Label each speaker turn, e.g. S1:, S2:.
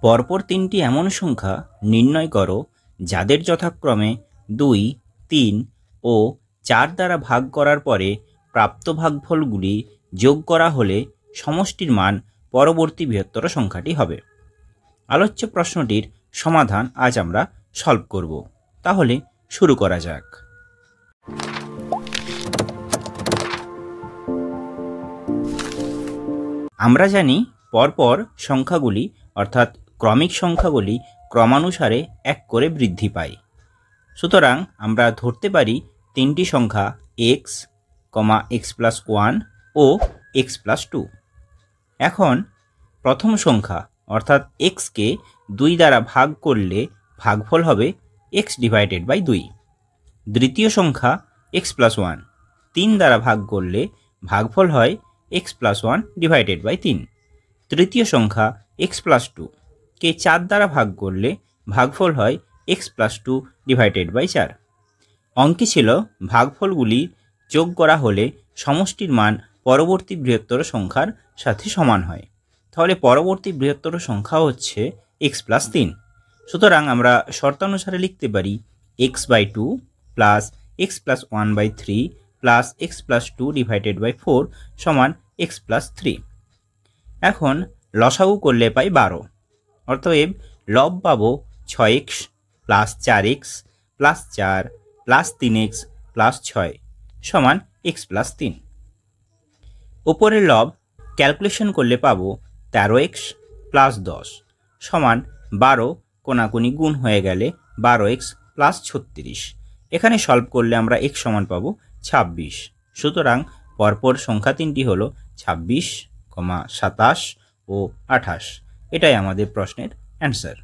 S1: পরপর তিনটি এমন সংখ্যা নির্ণয় করো যাদের যথাক্রমে 2, 3 ও 4 দ্বারা ভাগ করার পরে প্রাপ্ত ভাগফলগুলি যোগ করা হলে সমষ্টির মান পরবর্তী বৃহত্তর সংখ্যাটি হবে। আলোচ্য প্রশ্নটির সমাধান আজ আমরা সলভ করব। তাহলে শুরু করা যাক। আমরা জানি পরপর সংখ্যাগুলি অর্থাৎ ক্রমিক সংখ্যাগুলি ক্রমানুসারে এক করে বৃদ্ধি পায়। সুতরাং আমরা ধরতে পারি তিনটি সংখ্যা x, x+1 ও x+2। এখন প্রথম সংখ্যা অর্থাৎ xকে 2 দ্বারা ভাগ করলে ভাগফল হবে x/2। দ্বিতীয় সংখ্যা x+1 3 দ্বারা ভাগ করলে ভাগফল হয় x+1/3। তৃতীয় সংখ্যা x+2 কে 4 দ্বারা ভাগ করলে ভাগফল হয় x+2/4। অঙ্কে ছিল ভাগফলগুলি যোগ করা হলে সমষ্টির মান পরবর্তী বৃহত্তর সংখ্যার সাথে সমান হয়। তাহলে পরবর্তী বৃহত্তর সংখ্যা হচ্ছে x+3। সুতরাং আমরা শর্তানুসারে লিখতে পারি x/2 plus x+1/3 plus x+2/4 সমান x+3। এখন লসাগু করলে পাই 12। অতএব লব পাবো 6x plus 4x plus 4 plus 3x plus 6 সমান x+3। উপরের লব ক্যালকুলেশন করলে পাবো 13x প্লাস 10 সমান 12, কোনাকুনি গুণ হয়ে গেলে 12x প্লাস 36। এখানে সলভ করলে আমরা x সমান পাবো 26। সুতরাং পরপর সংখ্যা তিনটি হলো 26, 27 ও 28। এটাই আমাদের প্রশ্নের অ্যান্সার।